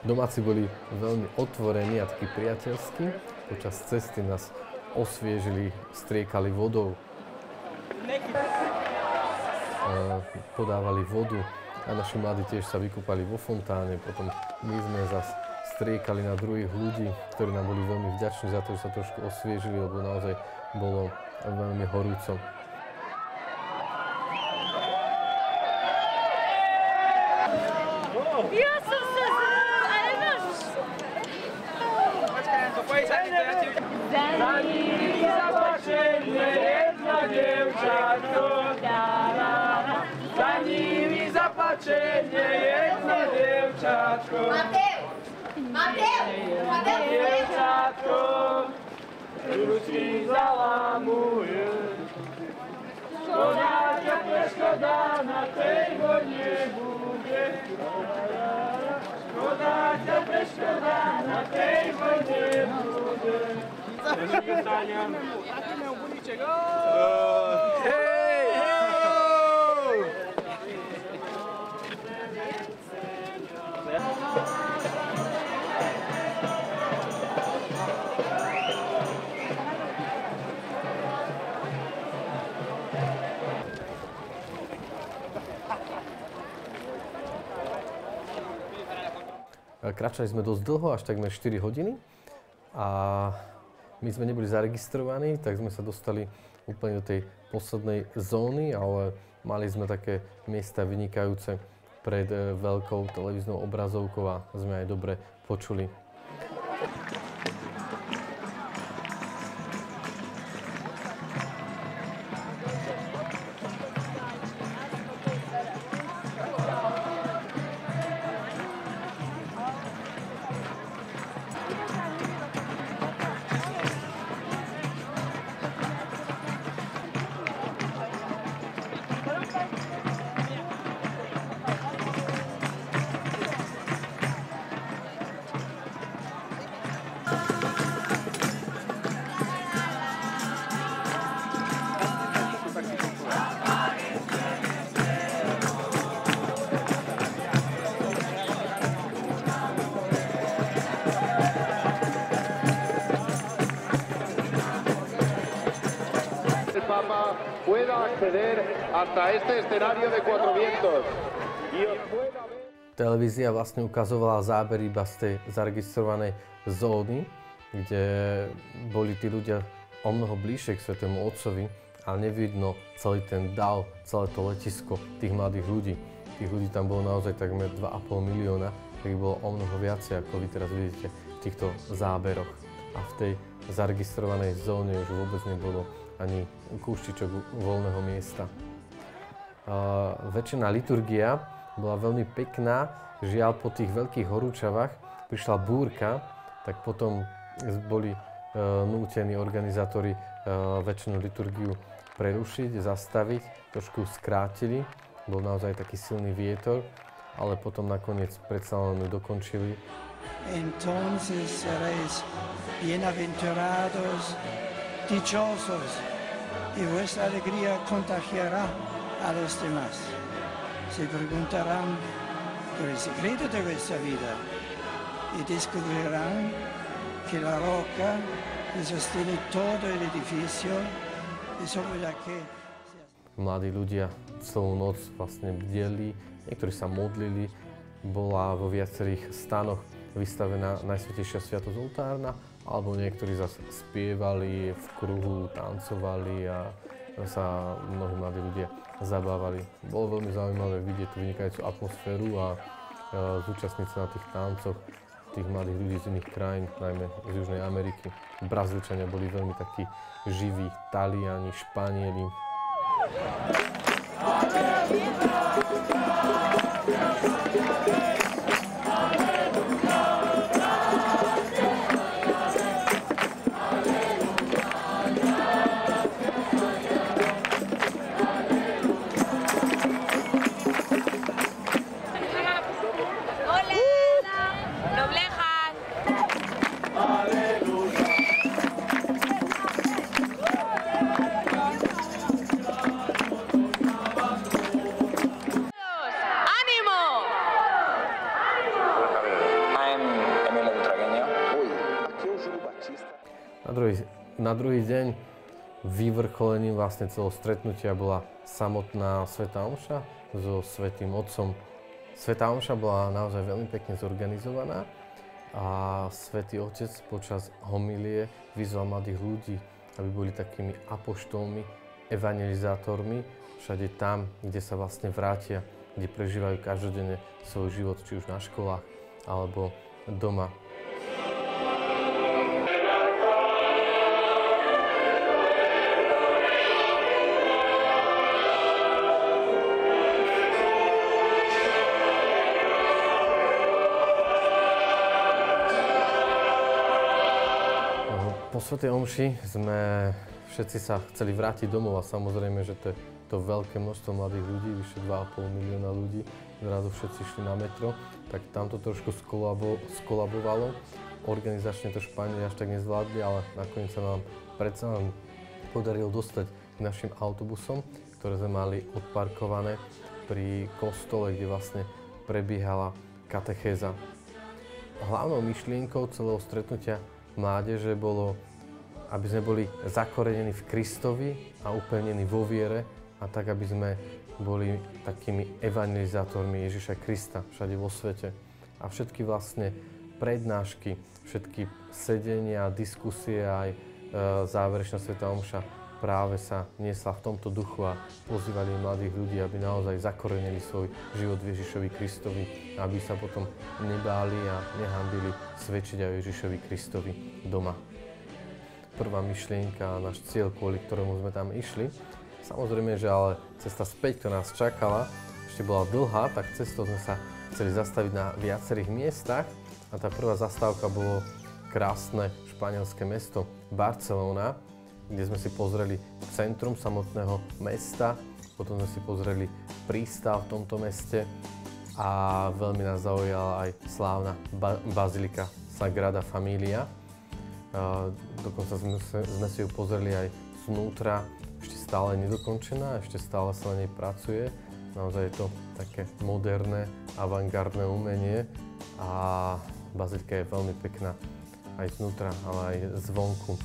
Domáci boli veľmi otvorení a takí priateľskí. Počas cesty nás osviežili, striekali vodou. Podávali vodu a naši mladí tiež sa vykúpali vo fontáne. Potom my sme zase striekali na druhých ľudí, ktorí nám boli veľmi vďační za to, že sa trošku osviežili, lebo naozaj bolo veľmi horúco. Ja som sa ale máš. Za nimi zaplačenie jedno dievčatko. Za nimi zaplačenie jedno dievčatko. Mateo! Dievčatko, ručky zalámuje. Škoda ťa preškoda na tej vode bude. Škoda ťa preškoda na tej vode bude. Aký meu budíček. Kráčali sme dosť dlho, až takmer 4 hodiny a my sme neboli zaregistrovaní, tak sme sa dostali úplne do tej poslednej zóny, ale mali sme také miesta vynikajúce pred veľkou televíznou obrazovkou a sme aj dobre počuli. Pueda acceder hasta este escenario de Cuatro Vientos. Televízia vlastne ukazovala záber iba z tej zaregistrovanej zóny, kde boli tí ľudia o mnoho bližšie k Svätému Otcovi a nevidno celý ten dav, celé to letisko tých mladých ľudí. Tých ľudí tam bolo naozaj takmer 2,5 milióna, tak ich bolo o mnoho viacej, ako vy teraz vidíte v týchto záberoch. A v tej zaregistrovanej zóne už vôbec nebolo ani kúštičok voľného miesta. Večerná liturgia bola veľmi pekná, žiaľ po tých veľkých horúčavách prišla búrka, tak potom boli nútení organizátori večernú liturgiu prerušiť, zastaviť, trošku skrátili, bol naozaj taký silný vietor, ale potom nakoniec predsa len ju dokončili. Entonces seréis bienaventurados, dichosos, y vuestra alegría contagiará a los demás. Se preguntarán por el secreto de vuestra vida y descubrirán que la roca que sostiene todo el edificio es sobre la que... Mladí ľudia celú noc vlastne bdeli, niektorí sa modlili, bola vo viacerých stanoch vystavená Najsvätejšia sviatosť oltárna, alebo niektorí zase spievali v kruhu, tancovali a sa mnohí mladí ľudia zabávali. Bolo veľmi zaujímavé vidieť tú vynikajúcu atmosféru a zúčastniť sa na tých tancoch tých mladých ľudí z iných krajín, najmä z Južnej Ameriky. Brazílčania boli veľmi takí živí, Taliani, Španieli. Na druhý deň vyvrcholením vlastne celého stretnutia bola samotná svätá omša so Svätým Otcom. Svätá omša bola naozaj veľmi pekne zorganizovaná a Svätý Otec počas homilie vyzval mladých ľudí, aby boli takými apoštolmi, evangelizátormi všade tam, kde sa vlastne vrátia, kde prežívajú každodenne svoj život, či už na školách alebo doma. Po svätej omši sme všetci sa chceli vrátiť domov a samozrejme, že to veľké množstvo mladých ľudí, vyše 2,5 milióna ľudí, zrazu všetci šli na metro, tak tam to trošku skolabovalo. Organizačne to Španieli až tak nezvládli, ale nakoniec sa nám predsa len podarilo dostať k našim autobusom, ktoré sme mali odparkované pri kostole, kde vlastne prebiehala katechéza. Hlavnou myšlienkou celého stretnutia mládeže bolo, aby sme boli zakorenení v Kristovi a upevnení vo viere a tak, aby sme boli takými evangelizátormi Ježiša Krista všade vo svete. A všetky vlastne prednášky, všetky sedenia, diskusie aj záverečná svätá omša práve sa niesla v tomto duchu a pozývali mladých ľudí, aby naozaj zakorenili svoj život v Ježišovi Kristovi, aby sa potom nebáli a nehanbili svedčiť aj o Ježišovi Kristovi doma. Prvá myšlienka a náš cieľ, kvôli ktorému sme tam išli. Samozrejme, že ale cesta späť, ktorá nás čakala, ešte bola dlhá, tak cestou sme sa chceli zastaviť na viacerých miestach a tá prvá zastávka bolo krásne španielské mesto Barcelona, kde sme si pozreli centrum samotného mesta, potom sme si pozreli prístav v tomto meste a veľmi nás zaujala aj slávna bazilika Sagrada Familia. Dokonca sme si ju pozreli aj znútra, ešte stále nedokončená, ešte stále sa na nej pracuje. Naozaj je to také moderné, avantgardné umenie a bazilika je veľmi pekná aj znútra, ale aj zvonku.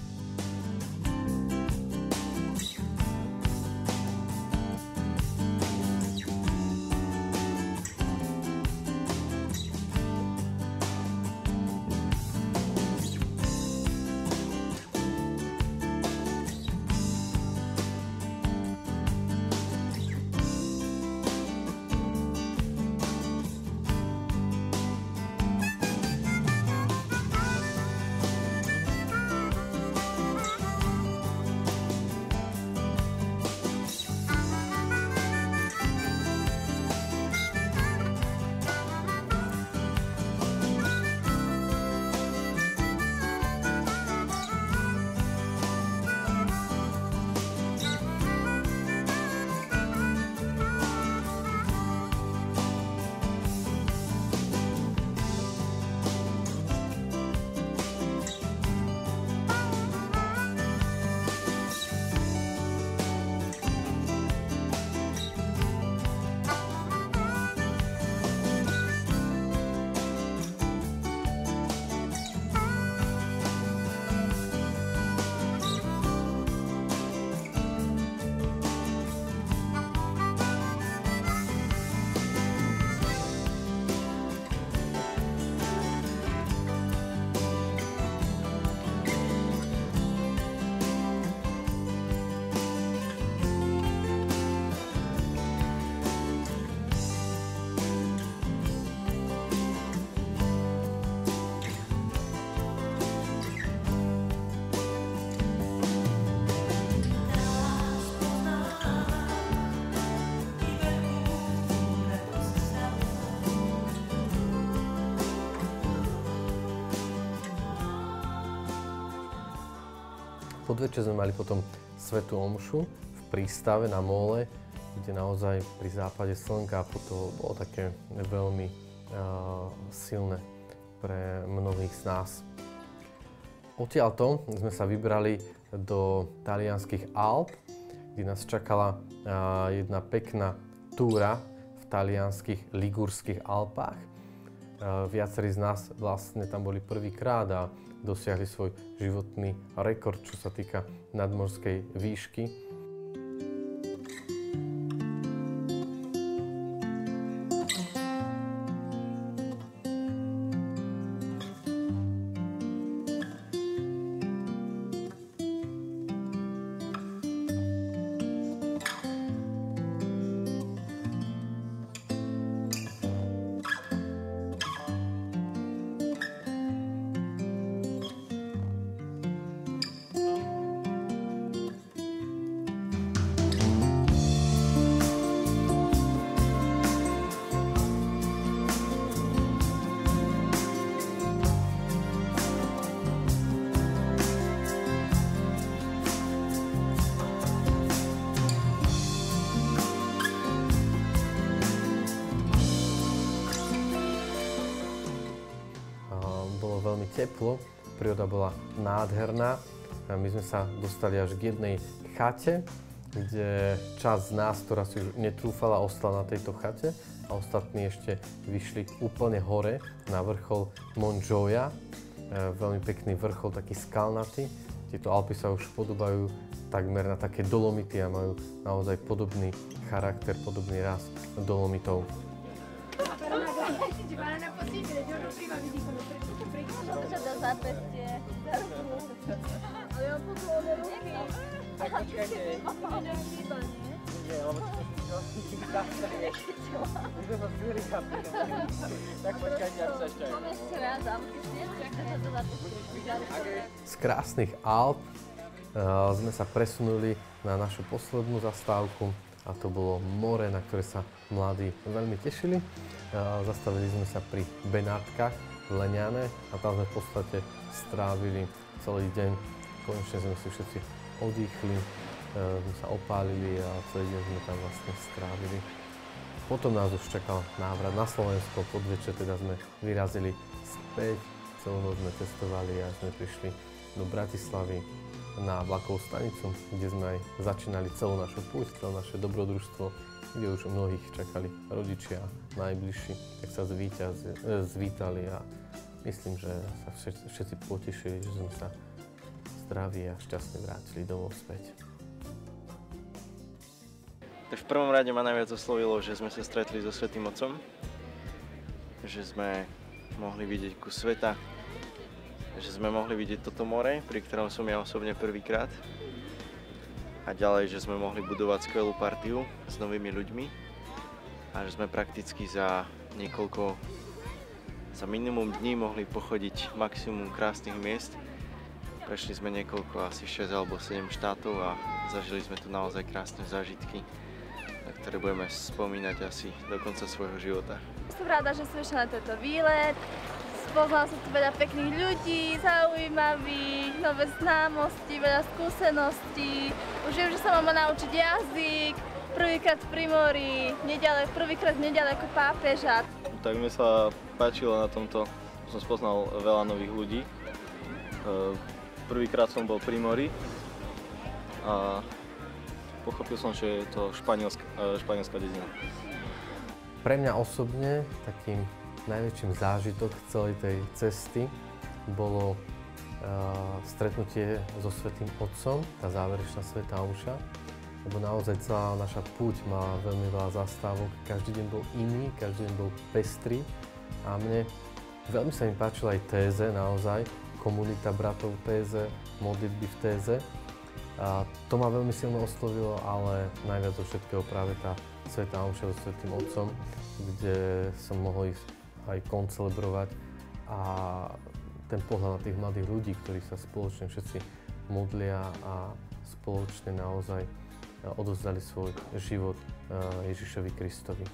Podvečer sme mali potom svätú omšu v prístave na móle, kde naozaj pri západe slnka to bolo také veľmi silné pre mnohých z nás. Odtiaľto sme sa vybrali do talianskych Alp, kde nás čakala jedna pekná túra v talianskych Ligurských Alpách. Viacerí z nás vlastne tam boli prvýkrát a dosiahli svoj životný rekord, čo sa týka nadmorskej výšky. Bolo veľmi teplo, príroda bola nádherná. My sme sa dostali až k jednej chate, kde časť z nás, ktorá si už netrúfala, ostala na tejto chate a ostatní ešte vyšli úplne hore na vrchol Montjoya. Veľmi pekný vrchol, taký skalnatý. Tieto Alpy sa už podobajú takmer na také dolomity a majú naozaj podobný charakter, podobný rast dolomitov. Non è possibile, il giorno prima mi dicono tutto prima. C'è da zapestie. Aveva poco ruky. Nie, lebo to sú už sme zbili kapy. Tak počkajte, až sa ešte aj. Máme ešte raz, ale keď nie, tak sa do zapestie. Z krásnych Alp sme sa presunuli na našu poslednú zastávku a to bolo more, na ktoré sa mladí veľmi tešili. Zastavili sme sa pri Benátkach v Leniane a tam sme v podstate strávili celý deň. Konečne sme si všetci odýchli, sme sa opálili a celý deň sme tam vlastne strávili. Potom nás už čakal návrat na Slovensko, podvečer teda sme vyrazili späť, celú noc sme cestovali a sme prišli do Bratislavy na vlakovú stanicu, kde sme aj začínali celú našu púť, celé naše dobrodružstvo, kde už mnohých čakali rodičia, najbližší, tak sa zvítali a myslím, že sa všetci potešili, že sme sa zdraví a šťastne vrátili domov späť. Tak v prvom rade ma najviac oslovilo, že sme sa stretli so Svätým Otcom, že sme mohli vidieť kus sveta, že sme mohli vidieť toto more, pri ktorom som ja osobne prvýkrát. A ďalej, že sme mohli budovať skvelú partiu s novými ľuďmi a že sme prakticky za minimum dní mohli pochodiť maximum krásnych miest. Prešli sme niekoľko, asi 6 alebo 7 štátov a zažili sme tu naozaj krásne zážitky, na ktoré budeme spomínať asi do konca svojho života. Som rada, že som išla na tento výlet. Poznala som tu veľa pekných ľudí, zaujímavých, nové známosti, veľa skúseností. Už viem, že sa mám naučiť jazyk, prvýkrát v Primori, prvýkrát nedaleko pápeža. Tak mi sa páčilo na tomto, som spoznal veľa nových ľudí. Prvýkrát som bol v Primori a pochopil som, že je to španielská dedina. Pre mňa osobne takým najväčším zážitok celej tej cesty bolo stretnutie so Svätým Otcom, tá záverečná svätá omša, lebo naozaj celá naša púť mala veľmi veľa zastávok, každý deň bol iný, každý deň bol pestrý a veľmi sa mi páčila aj téze, naozaj, komunita bratov téze, modlitby v téze. A to ma veľmi silno oslovilo, ale najviac zo všetkého práve tá svätá omša so Svätým Otcom, kde som mohol ísť aj koncelebrovať a ten pohľad na tých mladých ľudí, ktorí sa spoločne všetci modlia a spoločne naozaj odovzdali svoj život Ježišovi Kristovi.